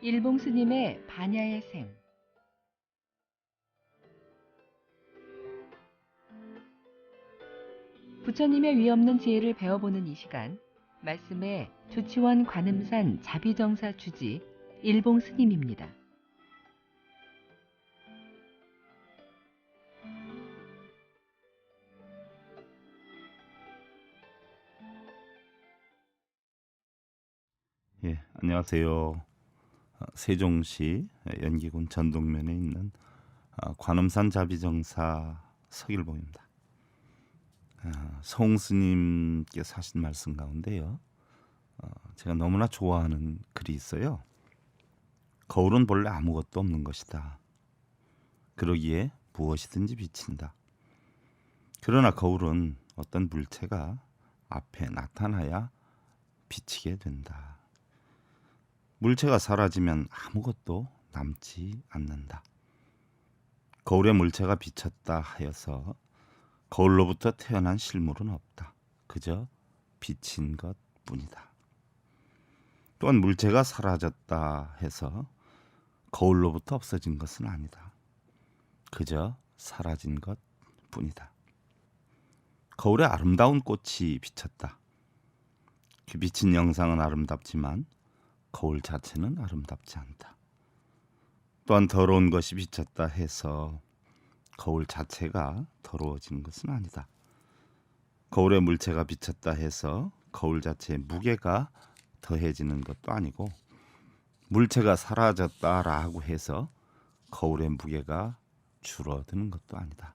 일봉 스님의 반야의 생. 부처님의 위없는 지혜를 배워보는 이 시간, 말씀의 조치원 관음산 자비정사 주지 일봉 스님입니다. 예, 안녕하세요. 세종시 연기군 전동면에 있는 관음산 자비정사 서일봉입니다. 서홍 스님께서 하신 말씀 가운데요, 제가 너무나 좋아하는 글이 있어요. 거울은 본래 아무것도 없는 것이다. 그러기에 무엇이든지 비친다. 그러나 거울은 어떤 물체가 앞에 나타나야 비치게 된다. 물체가 사라지면 아무것도 남지 않는다. 거울에 물체가 비쳤다 하여서 거울로부터 태어난 실물은 없다. 그저 비친 것뿐이다. 또한 물체가 사라졌다 해서 거울로부터 없어진 것은 아니다. 그저 사라진 것뿐이다. 거울에 아름다운 꽃이 비쳤다. 그 비친 영상은 아름답지만 거울 자체는 아름답지 않다. 또한 더러운 것이 비쳤다 해서 거울 자체가 더러워진 것은 아니다. 거울에 물체가 비쳤다 해서 거울 자체의 무게가 더해지는 것도 아니고, 물체가 사라졌다라고 해서 거울의 무게가 줄어드는 것도 아니다.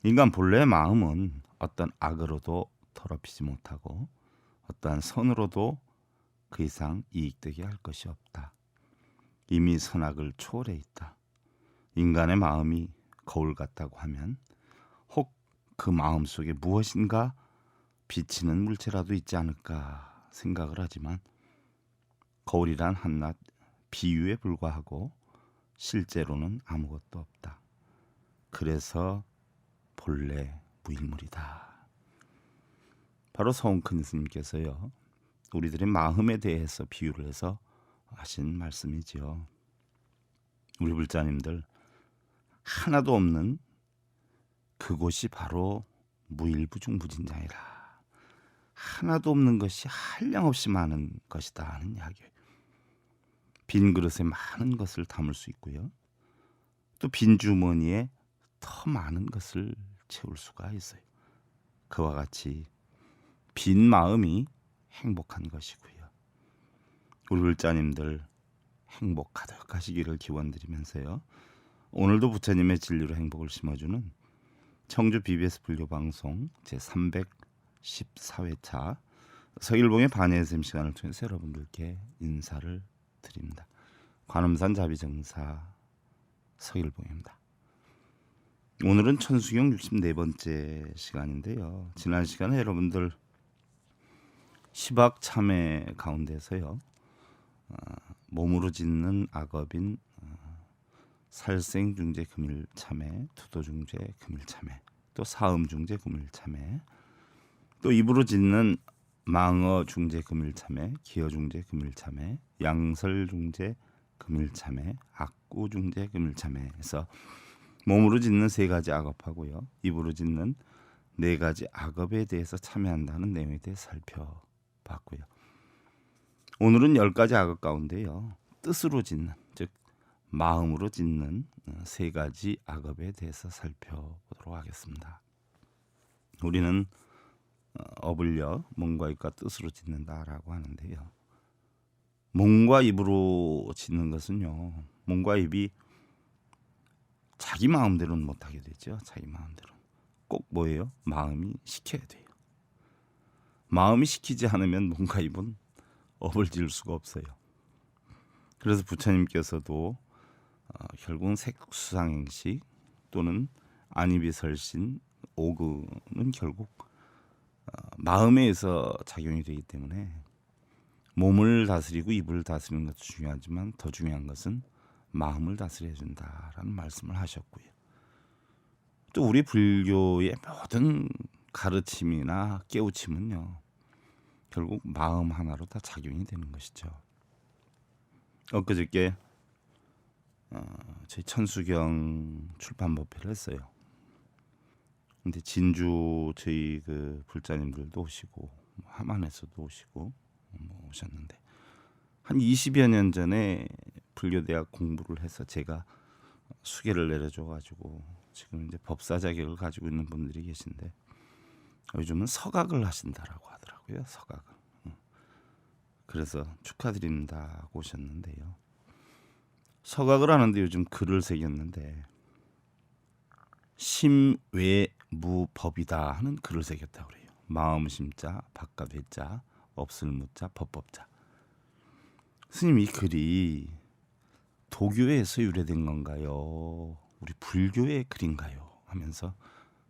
인간 본래의 마음은 어떤 악으로도 더럽히지 못하고 어떠한 선으로도 그 이상 이익되게 할 것이 없다. 이미 선악을 초월해 있다. 인간의 마음이 거울 같다고 하면 혹 그 마음 속에 무엇인가 비치는 물체라도 있지 않을까 생각을 하지만, 거울이란 한낱 비유에 불과하고 실제로는 아무것도 없다. 그래서 본래 무일물이다. 바로 서홍큰 스님께서요, 우리들의 마음에 대해서 비유를 해서 하신 말씀이지요. 우리 불자님들, 하나도 없는 그곳이 바로 무일부중부진장이라. 하나도 없는 것이 한량없이 많은 것이다 하는 이야기예요. 빈 그릇에 많은 것을 담을 수 있고요, 또 빈 주머니에 더 많은 것을 채울 수가 있어요. 그와 같이 빈 마음이 행복한 것이고요. 우리 불자님들 행복 가득하시기를 기원드리면서요, 오늘도 부처님의 진리로 행복을 심어주는 청주 BBS 불교방송 제314회차 서일봉의 반야의샘 시간을 통해서 여러분들께 인사를 드립니다. 관음산 자비정사 서일봉입니다. 오늘은 천수경 64번째 시간인데요, 지난 시간에 여러분들 시박 참회 가운데서요, 몸으로 짓는 악업인 살생중재 금일참회, 투도중재 금일참회, 또 사음중재 금일참회, 또 입으로 짓는 망어중재 금일참회, 기어중재 금일참회, 양설중재 금일참회, 악구중재 금일참회에서 몸으로 짓는 세 가지 악업하고요, 입으로 짓는 네 가지 악업에 대해서 참여한다는 내용에 대해 살펴봤고요. 오늘은 10가지 악업 가운데요, 뜻으로 짓는, 즉 마음으로 짓는 세 가지 악업에 대해서 살펴보도록 하겠습니다. 우리는 업을요, 몸과 입과 뜻으로 짓는다라고 하는데요, 몸과 입으로 짓는 것은요, 몸과 입이 자기 마음대로는 못하게 되죠. 자기 마음대로 꼭 뭐예요? 마음이 시켜야 돼요. 마음이 시키지 않으면 몸과 입은 업을 지을 수가 없어요. 그래서 부처님께서도 결국은 색수상행식 또는 안이비설신 오근은 결국 마음에 의해서 작용이 되기 때문에 몸을 다스리고 입을 다스리는 것도 중요하지만 더 중요한 것은 마음을 다스려야 된다라는 말씀을 하셨고요. 또 우리 불교의 모든 가르침이나 깨우침은요, 결국 마음 하나로 다 작용이 되는 것이죠. 엊그저께 저희 천수경 출판 법회를 했어요. 근데 진주 저희 그 불자님들도 오시고 함안에서도 오시고 오셨는데 한 20여 년 전에 불교대학 공부를 해서 제가 수계를 내려줘가지고 지금 이제 법사 자격을 가지고 있는 분들이 계신데 요즘은 서각을 하신다라고 하더라고요. 서각을. 그래서 축하드립니다고 오셨는데요. 서각을 하는데 요즘 글을 새겼는데 심외무법이다 하는 글을 새겼다고 그래요. 마음 심자, 바깥 외자, 없을 무자, 법법자. 스님 이 글이 도교에서 유래된 건가요? 우리 불교의 글인가요? 하면서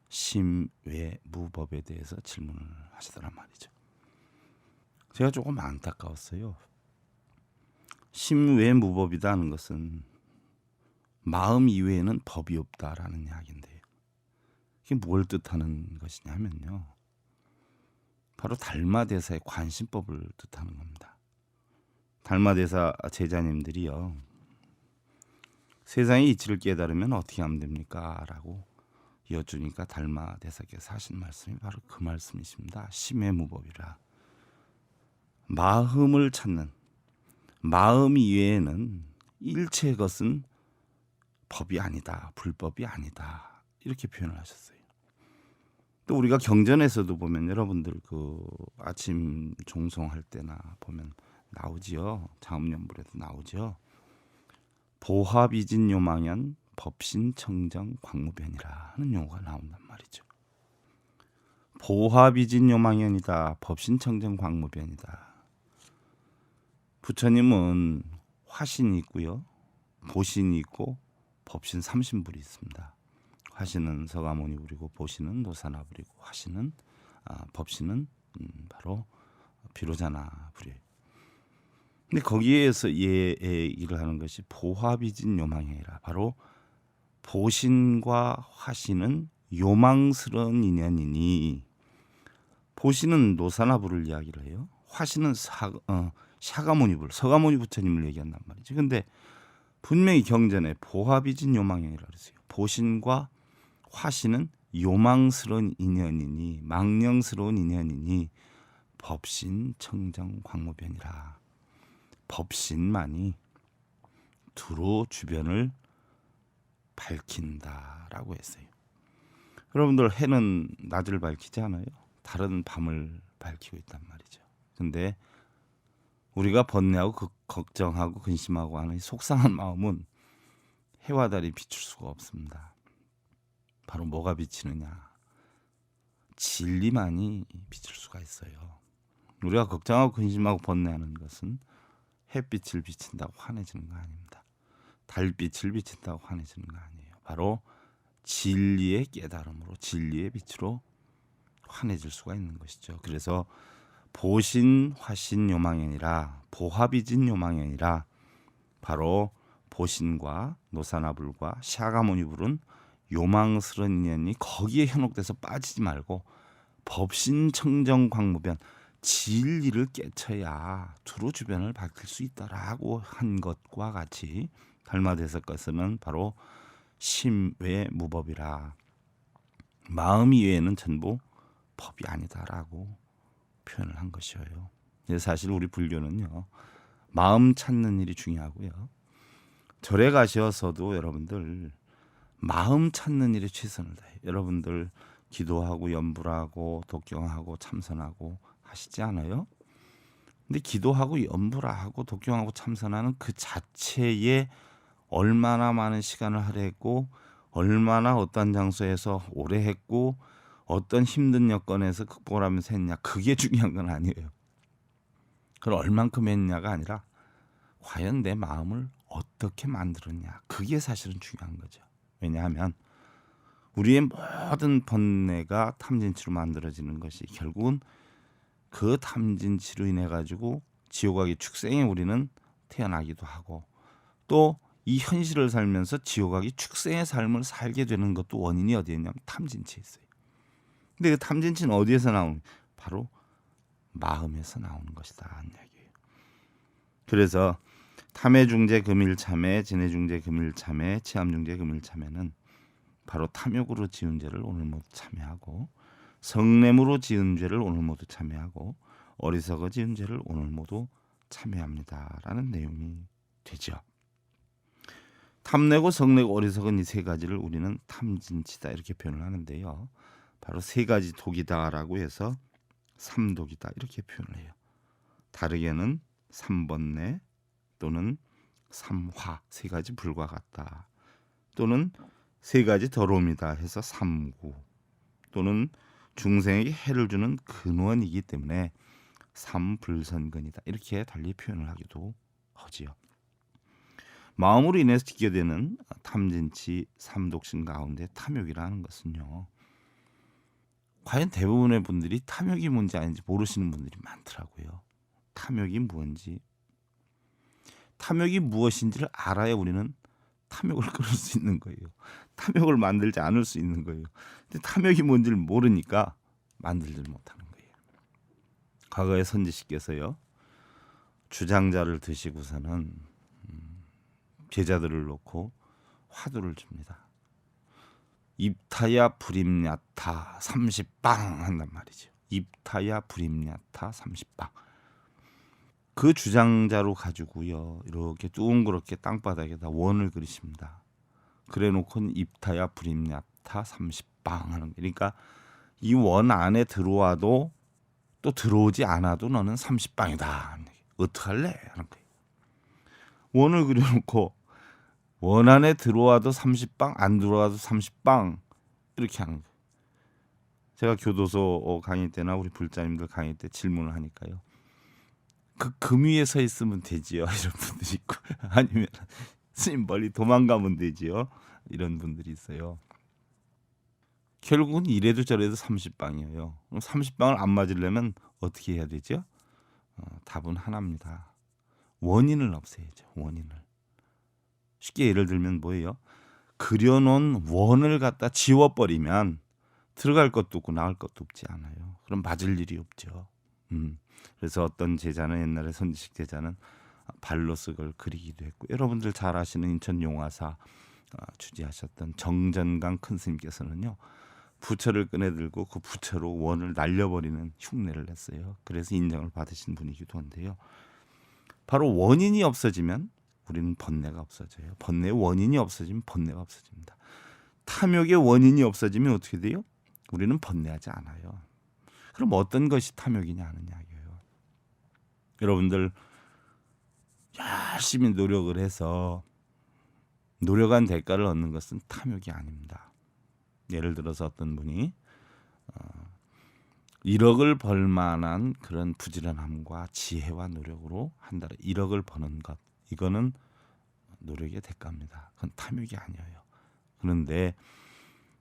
심외무법에 대해서 질문을 하시더란 말이죠. 제가 조금 안타까웠어요. 심외무법이다 하는 것은 마음 이외에는 법이 없다라는 이야기인데요. 이게 뭘 뜻하는 것이냐면요. 바로 달마대사의 관심법을 뜻하는 겁니다. 달마대사 제자님들이요. 세상의 이치를 깨달으면 어떻게 하면 됩니까? 라고 여쭈니까 달마대사께서 하신 말씀이 바로 그 말씀이십니다. 심외무법이라. 마음을 찾는 마음 이외에는 일체 것은 법이 아니다. 불법이 아니다. 이렇게 표현을 하셨어요. 또 우리가 경전에서도 보면 여러분들 그 아침 종송할 때나 보면 나오지요. 장엄연불에도 나오죠. 보화비진 요망연 법신청정 광무변이라 하는 용어가 나온단 말이죠. 보화비진 요망연이다. 법신청정 광무변이다. 부처님은 화신이 있고요. 보신이 있고 법신 삼신불이 있습니다. 화신은 서가모니불이고 보신은 노사나불이고 화신은 법신은 바로 비로자나불이에요. 근데 거기에서 얘기를 하는 것이 보화비진 요망이라. 바로 보신과 화신은 요망스러운 인연이니 보신은 노사나불을 이야기를 해요. 화신은 샤가모니불, 서가모니 부처님을 얘기한단 말이죠. 근데 분명히 경전에 보화비진 요망이라 그랬어요. 보신과 화신은 요망스러운 인연이니 망령스러운 인연이니 법신 청정 광무변이라. 법신만이 두루 주변을 밝힌다라고 했어요. 여러분들 해는 낮을 밝히지 않아요? 달은 밤을 밝히고 있단 말이죠. 근데 우리가 번뇌하고 걱정하고 근심하고 하는 속상한 마음은 해와 달이 비출 수가 없습니다. 바로 뭐가 비치느냐? 진리만이 비칠 수가 있어요. 우리가 걱정하고 근심하고 번뇌하는 것은 햇빛을 비친다고 환해지는 거 아닙니다. 달빛을 비친다고 환해지는 거 아니에요. 바로 진리의 깨달음으로 진리의 빛으로 환해질 수가 있는 것이죠. 그래서 보신 화신 요망연이라 보화비진 요망연이라 바로 보신과 노사나불과 샤가모니불은 요망스러운 인연이 거기에 현혹돼서 빠지지 말고 법신 청정 광무변 진리를 깨쳐야 두루 주변을 밝힐 수 있다라고 한 것과 같이 달마대사께서는 바로 심외무법이라. 마음 이외에는 전부 법이 아니다라고 표현을 한 것이에요. 사실 우리 불교는요. 마음 찾는 일이 중요하고요. 절에 가셔서도 여러분들 마음 찾는 일에 최선을 다해요. 여러분들 기도하고 연불하고 독경하고 참선하고 하시지 않아요? 근데 기도하고 연불하고 독경하고 참선하는 그 자체에 얼마나 많은 시간을 할애했고 얼마나 어떤 장소에서 오래 했고 어떤 힘든 여건에서 극복을 하면서 했냐, 그게 중요한 건 아니에요. 그걸 얼만큼 했냐가 아니라 과연 내 마음을 어떻게 만들었냐, 그게 사실은 중요한 거죠. 왜냐하면 우리의 모든 번뇌가 탐진치로 만들어지는 것이 결국은 그 탐진치로 인해 가지고 지옥악의 축생에 우리는 태어나기도 하고 또 이 현실을 살면서 지옥악의 축생의 삶을 살게 되는 것도 원인이 어디에 있냐면 탐진치에 있어요. 근데 그 탐진치는 어디에서 나오는? 바로 마음에서 나오는 것이다 하는 이야기예요. 그래서 탐해중재 금일참회, 진해중재 금일참회, 치암중재 금일참회는 바로 탐욕으로 지은 죄를 오늘 모두 참회하고, 성냄으로 지은 죄를 오늘 모두 참회하고, 어리석어 지은 죄를 오늘 모두 참회합니다라는 내용이 되죠. 탐내고 성내고 어리석은 이 세 가지를 우리는 탐진치다 이렇게 표현을 하는데요. 바로 세 가지 독이다라고 해서 삼독이다 이렇게 표현을 해요. 다르게는 삼번뇌 또는 삼화, 세 가지 불과 같다, 또는 세 가지 더러움이다 해서 삼구, 또는 중생에게 해를 주는 근원이기 때문에 삼불선근이다 이렇게 달리 표현을 하기도 하지요. 마음으로 인해서 지게 되는 탐진치 삼독신 가운데 탐욕이라는 것은요, 과연 대부분의 분들이 탐욕이 뭔지 아닌지 모르시는 분들이 많더라고요. 탐욕이 뭔지, 탐욕이 무엇인지를 알아야 우리는 탐욕을 끊을 수 있는 거예요. 탐욕을 만들지 않을 수 있는 거예요. 근데 탐욕이 뭔지를 모르니까 만들지 못하는 거예요. 과거에 선지식께서요, 주장자를 드시고서는 제자들을 놓고 화두를 줍니다. 입타야 불임야타 30방 한단 말이죠. 입타야 불임야타 30방. 그 주장자로 가지고요, 이렇게 둥그렇게 땅바닥에다 원을 그리십니다. 그래놓고는 입타야 불임야타 30방 하는, 그러니까 이 원 안에 들어와도 또 들어오지 않아도 너는 30방이다. 어떡할래? 하는 거예요. 원을 그려놓고 원 안에 들어와도 30방, 안 들어와도 30방 이렇게 하는 거예요. 제가 교도소 강의 때나 우리 불자님들 강의 때 질문을 하니까요, 그 금 위에 서 있으면 되지요 이런 분들이 있고, 아니면 스님 멀리 도망가면 되지요 이런 분들이 있어요. 결국은 이래도 저래도 30방이에요. 30방을 안 맞으려면 어떻게 해야 되죠? 답은 하나입니다. 원인을 없애야죠. 원인을. 쉽게 예를 들면 뭐예요? 그려놓은 원을 갖다 지워버리면 들어갈 것도 없고 나올 것도 없지 않아요. 그럼 맞을 일이 없죠. 그래서 어떤 제자는, 옛날에 선지식 제자는 발로서 그걸 그리기도 했고, 여러분들 잘 아시는 인천 용화사 주지하셨던 정전강 큰 스님께서는요, 부처를 꺼내들고 그 부처로 원을 날려버리는 흉내를 냈어요. 그래서 인정을 받으신 분이기도 한데요. 바로 원인이 없어지면 우리는 번뇌가 없어져요. 번뇌의 원인이 없어지면 번뇌가 없어집니다. 탐욕의 원인이 없어지면 어떻게 돼요? 우리는 번뇌하지 않아요. 그럼 어떤 것이 탐욕이냐 하는 이야기예요. 여러분들 열심히 노력을 해서 노력한 대가를 얻는 것은 탐욕이 아닙니다. 예를 들어서 어떤 분이 1억을 벌 만한 그런 부지런함과 지혜와 노력으로 한 달에 1억을 버는 것, 이거는 노력의 대가입니다. 그건 탐욕이 아니에요. 그런데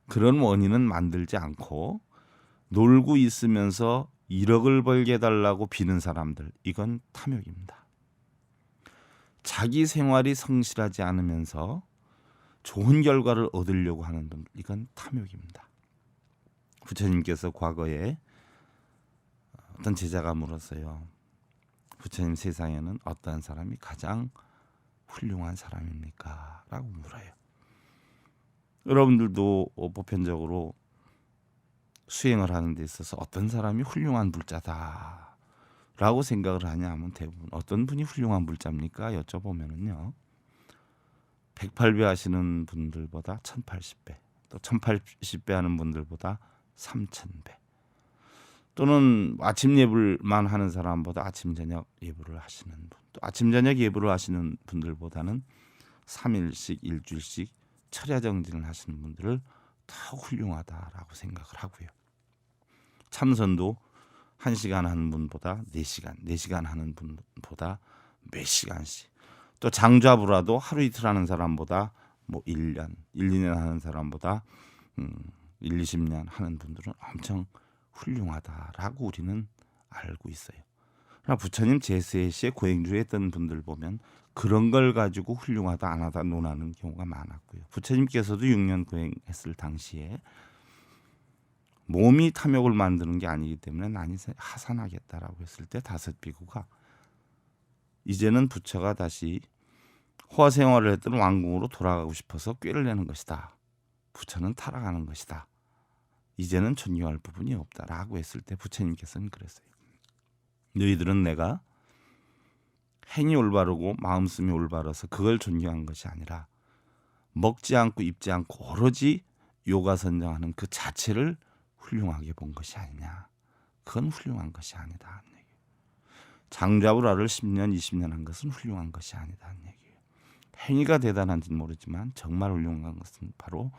그런 원인은 만들지 않고 놀고 있으면서 1억을 벌게 해달라고 비는 사람들, 이건 탐욕입니다. 자기 생활이 성실하지 않으면서 좋은 결과를 얻으려고 하는 분, 이건 탐욕입니다. 부처님께서 과거에 어떤 제자가 물었어요. 부처님, 세상에는 어떤 사람이 가장 훌륭한 사람입니까? 라고 물어요. 여러분들도 보편적으로 수행을 하는 데 있어서 어떤 사람이 훌륭한 불자다 라고 생각을 하냐 하면 대부분 어떤 분이 훌륭한 불자입니까? 여쭤보면은요, 108배 하시는 분들보다 1080배, 또 1080배 하는 분들보다 3000배, 또는 아침 예불만 하는 사람보다 아침 저녁 예불을 하시는 분, 또 아침 저녁 예불을 하시는 분들보다는 3일씩 일주일씩 철야정진을 하시는 분들을 더 훌륭하다라고 생각을 하고요. 참선도 1시간 하는 분보다 4시간 하는 분보다 몇 시간씩, 또 장좌부라도 하루 이틀 하는 사람보다 뭐 1년, 1, 2년 하는 사람보다 1, 20년 하는 분들은 엄청 훌륭하다라고 우리는 알고 있어요. 그러나 부처님 제3시에 고행주에 했던 분들 보면 그런 걸 가지고 훌륭하다 안 하다 논하는 경우가 많았고요. 부처님께서도 6년 고행했을 당시에 몸이 탐욕을 만드는 게 아니기 때문에 난이 하산하겠다라고 했을 때 5 비구가 이제는 부처가 다시 호화 생활을 했던 왕궁으로 돌아가고 싶어서 꾀를 내는 것이다. 부처는 타락하는 것이다. 이제는 존경할 부분이 없다라고 했을 때 부처님께서는 그랬어요. 너희들은 내가 행이 올바르고 마음씀이 올바라서 그걸 존경한 것이 아니라 먹지 않고 입지 않고 오로지 요가선정하는 그 자체를 훌륭하게 본 것이 아니냐. 그건 훌륭한 것이 아니다. 장자불화를 10년 20년 한 것은 훌륭한 것이 아니다. 행위가 대단한지는 모르지만 정말 훌륭한 것은 바로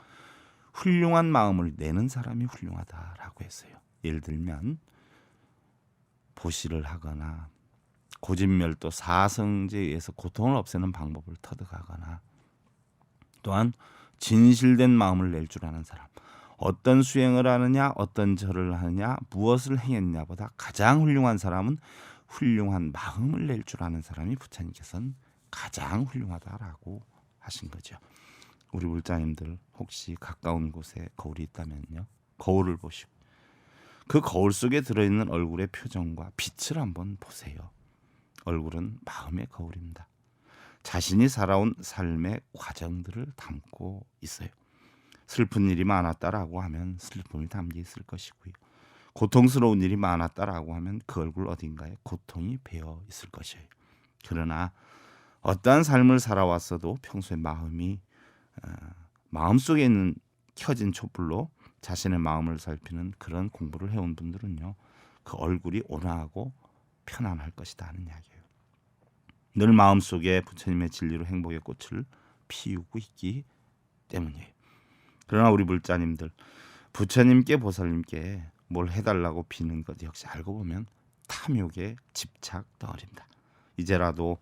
훌륭한 마음을 내는 사람이 훌륭하다라고 했어요. 예를 들면 보시를 하거나 고진멸도 사성제에 의해서 고통을 없애는 방법을 터득하거나 또한 진실된 마음을 낼 줄 아는 사람, 어떤 수행을 하느냐 어떤 절을 하느냐 무엇을 행했냐보다 가장 훌륭한 사람은 훌륭한 마음을 낼 줄 아는 사람이 부처님께서는 가장 훌륭하다라고 하신 거죠. 우리 불자님들 혹시 가까운 곳에 거울이 있다면요, 거울을 보시고 그 거울 속에 들어있는 얼굴의 표정과 빛을 한번 보세요. 얼굴은 마음의 거울입니다. 자신이 살아온 삶의 과정들을 담고 있어요. 슬픈 일이 많았다라고 하면 슬픔이 담겨 있을 것이고요. 고통스러운 일이 많았다라고 하면 그 얼굴 어딘가에 고통이 배어 있을 것이에요. 그러나 어떠한 삶을 살아왔어도 평소에 마음속에 있는 켜진 촛불로 자신의 마음을 살피는 그런 공부를 해온 분들은요, 그 얼굴이 온화하고 편안할 것이다 하는 이야기예요. 늘 마음속에 부처님의 진리로 행복의 꽃을 피우고 있기 때문이에요. 그러나 우리 불자님들, 부처님께 보살님께 뭘 해달라고 비는 것 역시 알고 보면 탐욕의 집착 덩어리입니다. 이제라도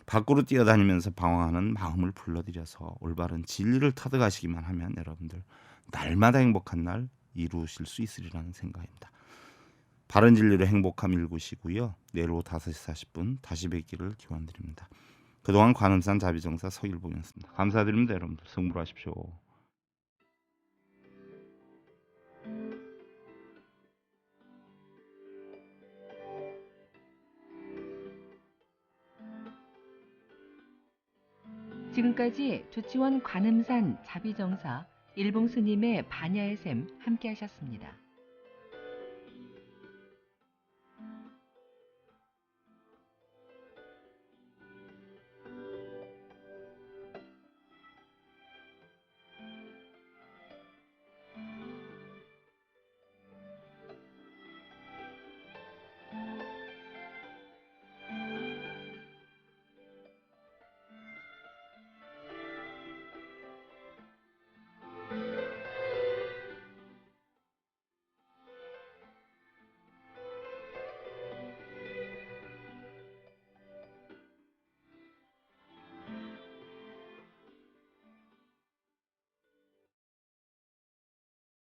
밖으로 뛰어다니면서 방황하는 마음을 불러들여서 올바른 진리를 터득하시기만 하면 여러분들 날마다 행복한 날 이루실 수 있으리라는 생각입니다. 바른 진리로 행복함 일구시고요. 내일 오후 5시 40분 다시 뵙기를 기원드립니다. 그동안 관음산 자비정사 서일봉이었습니다. 감사드립니다. 여러분들 승부하십시오. 지금까지 조치원 관음산 자비정사 일봉스님의 반야의 샘 함께 하셨습니다.